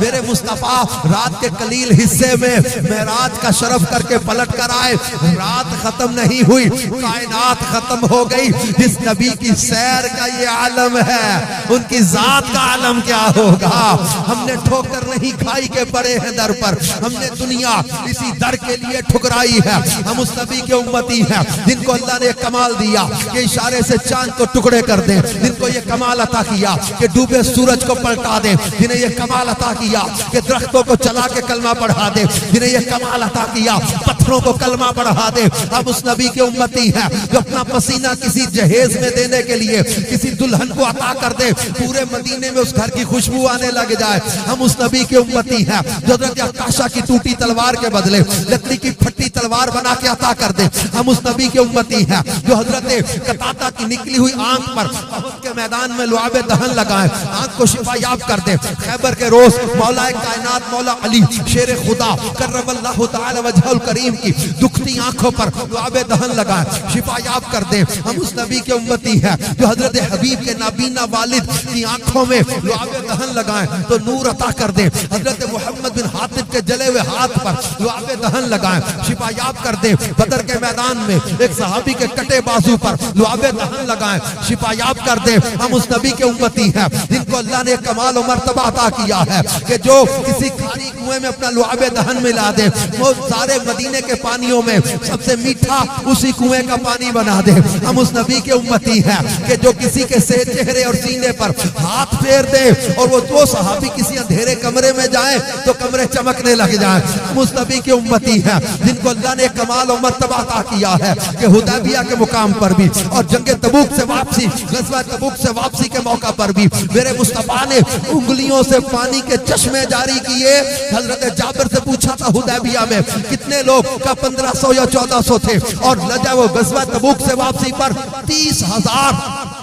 मेरे मुस्तफा रात के कलील हिस्से में मेराज का शरफ करके पलट कर आए। रात खत्म नहीं हुई, कायनात खत्म हो गई। जिस नबी की सैर का ये आलम है, उनकी जात का आलम क्या होगा। हमने ठोकर नहीं खाई के पड़े हैं दर पर, हमने दुनिया इसी दर के लिए ठुकराई है। हम उस नबी के उम्मती हैं जिनको अल्लाह ने कमाल दिया कि इशारे से चांद को टुकड़े कर दे, जिनको ये कमाल अता किया कि डूबे सूरज को पलटा दे, जिन्हें ये कमाल अता किया कि दरख्तों को चला के कलमा पढ़ा दे, जिन्हें ये कमाल अता किया पत्थरों को कलमा पढ़ा दे। हम उस नबी के उम्मती हैं जो अपना पसीना किसी जहेज में देने के लिए किसी दुल्हन को अता कर दे, पूरे मदीने में उस घर की खुशबू आने लग जाए। हम उस नबी के उम्मती हैं जो हज़रत अकाशा की टूटी तलवार के बदले लकड़ी की फटी तलवार बना के अता कर दे। हम उस नबी के उम्मती हैं जो हजरत कताता की निकली हुई आंख पर उहद के मैदान में लुआबे दहन लगाए, आंख को शिफा याब कर दे। खैबर के रोज मौलाए कायनात मौला अली शेर खुदा कर्रमल्लाहु तआला वजहुल करीम की दुखती आंखों पर लुआबे दहन लगाए, शिफा याब कर दे। हम उस नबी के उम्मती हैं जो हजरत हबीब के नाबीना वालिद की आंखों में लुआबे दहन लगाए तो नूर अता कर दे। हजरत मोहम्मद बिन हातिब के जले हुए हाथ पर लुआबे दहन लगाए, शिफा याब कर दे। बदर के मैदान में एक सहाबी के कटे बाजू पर लुआबे दहन लगाए, शिफा याब कर दे। हम उस नबी के उम्मती हैं जिनको अल्लाह ने कमाल और मर्तबा अता किया है कि जो किसी खाली कुएं में अपना लुआबे दहन मिला दे, वो सारे मदीने के पानियों में सबसे मीठा उसी कुएं का पानी बना दे। हम उस नबी के उम्मती हैं कि जो किसी के चेहरे और सीने पर हाथ फेर दे और वो सहाबी किसी अंधेरे कमरे में जाए तो कमरे चमकने लग जाए। हम उस नबी के उम्मती हैं जिनको अल्लाह ने कमाल और मर्तबा अता किया है कि हुदैबिया के मुकाम पर भी और जंगे तबूक से वापसी, गज़वा तबूक से वापसी के मौका पर भी मेरे मुस्तफा ने उंगलियों से पानी के चश्मे जारी किए। हजरत जाबिर से पूछा था हुदैबिया में कितने लोग का 1500 या 1400 थे, और लजा वो गज़वा तबूक से वापसी पर 30,000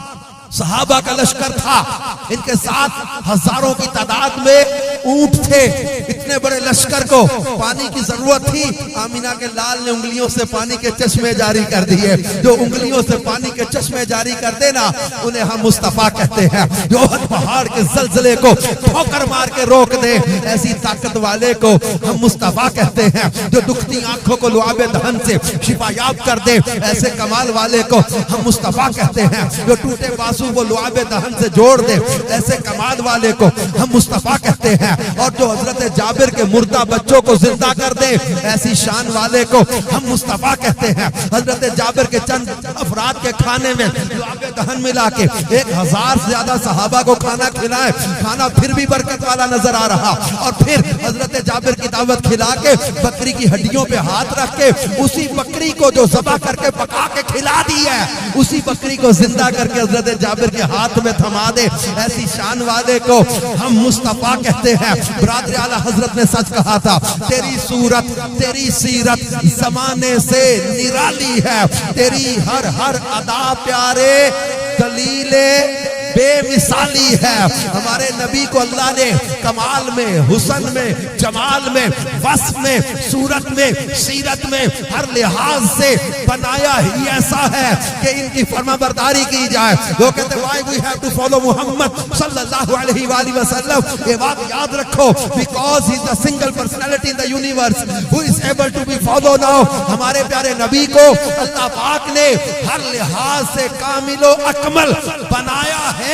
सहाबा का लश्कर था। इनके साथ हजारों की तादाद में ऊंट थे। इतने बड़े लश्कर को पानी की जरूरत थी। आमिना के लाल ने उंगलियों से पानी के चश्मे जारी कर दिए। जो उंगलियों से पानी के चश्मे जारी कर देना, उन्हें हम मुस्तफा कहते हैं। जो पहाड़ के जलजले को ठोकर मार के रोक दे, ऐसी ताकत वाले को हम मुस्तफा कहते हैं। जो दुखती आंखों को लुआबे दहन से शिफायाब कर दे, ऐसे कमाल वाले को हम मुस्तफा कहते हैं। जो टूटे बाजू वो लुआबे दहन से जोड़ दे, ऐसे कमाल वाले को हम मुस्तफा कहते हैं। और जो हजरत जाबिर के मुर्दा बच्चों को जिंदा कर दे, ऐसी शान वाले को हम मुस्तफा कहते हैं। हजरत जाबिर के चंद अफराद के खाने में लुआबे दहन मिला के 1000 से ज्यादा सहाबा को खाना खिलाए, खाना फिर भी बरकत वाला नजर आ रहा। और फिर हजरत जाबिर की दावत खिला के बकरी की हड्डियों पे हाथ रख के उसी बकरी को जो ज़बह करके पका के खिला दी है, उसी बकरी को जिंदा करके हजरत जाबिर के हाथ में थमा दे, ऐसी शान वाले को हम मुस्तफा कहते हैं। बरादर आला हजरत ने सच कहा था, तेरी सूरत तेरी सीरत जमाने से निराली है, तेरी हर हर अदा प्यारे दलीले बेमिसाली है। हमारे नबी को अल्लाह ने कमाल में, हुस्न में, जमाल में, वस्फ में, सूरत में, सीरत में हर लिहाज से बनाया ही ऐसा है कि इनकी फरमाबरदारी की जाए। वो कहते why we have to follow Muhammad सल्लल्लाहु अलैहि वसल्लम। ये बात याद रखो, because he is the single personality in the universe who is able to be follow now. हमारे प्यारे नबी को अल्लाह पाक ने हर लिहाज से कामिलो अकमल बनाया है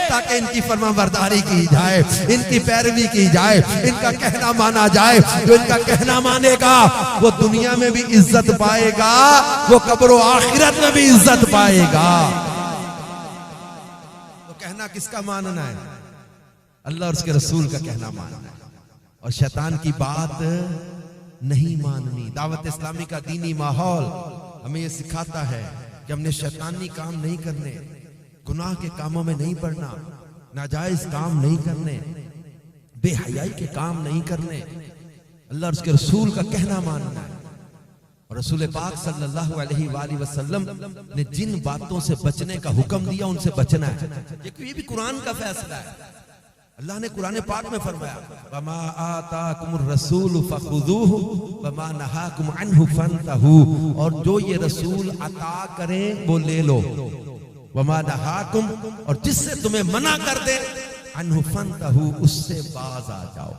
ताकि इनकी फरमाबरदारी की जाए, इनकी पैरवी की जाए, इनका कहना माना जाए। जो इनका कहना मानेगा वो दुनिया में भी इज्जत पाएगा, वो कब्र व आखिरत में भी इज्जत पाएगा। तो कहना किसका मानना है? अल्लाह और उसके रसूल का कहना मानना है, और शैतान की बात नहीं माननी। दावत इस्लामी का दीनी माहौल हमें ये सिखाता है कि हमने शैतानी काम नहीं करने, गुनाह के कामों में नहीं पड़ना, नाजायज काम नहीं करने, बेहयाई के काम नहीं करने, अल्लाह और उसके रसूल का कहना मानना है। और रसूल पाक सल्लल्लाहु अलैहि वसल्लम ने जिन बातों से बचने का हुक्म दिया उनसे बचना है। ये भी कुरान का फैसला है। अल्लाह ने कुरान पाक में फरमाया, वमा आताकुमुर रसूल फखुदूहु वमा नहाकुम अन्हु फंतहू। और जो ये रसूल अता करें वो ले लो, वमा नहाकुम, और जिससे तुम्हें मना कर दे अनहु फंतहु, उससे बाज आ जाओ।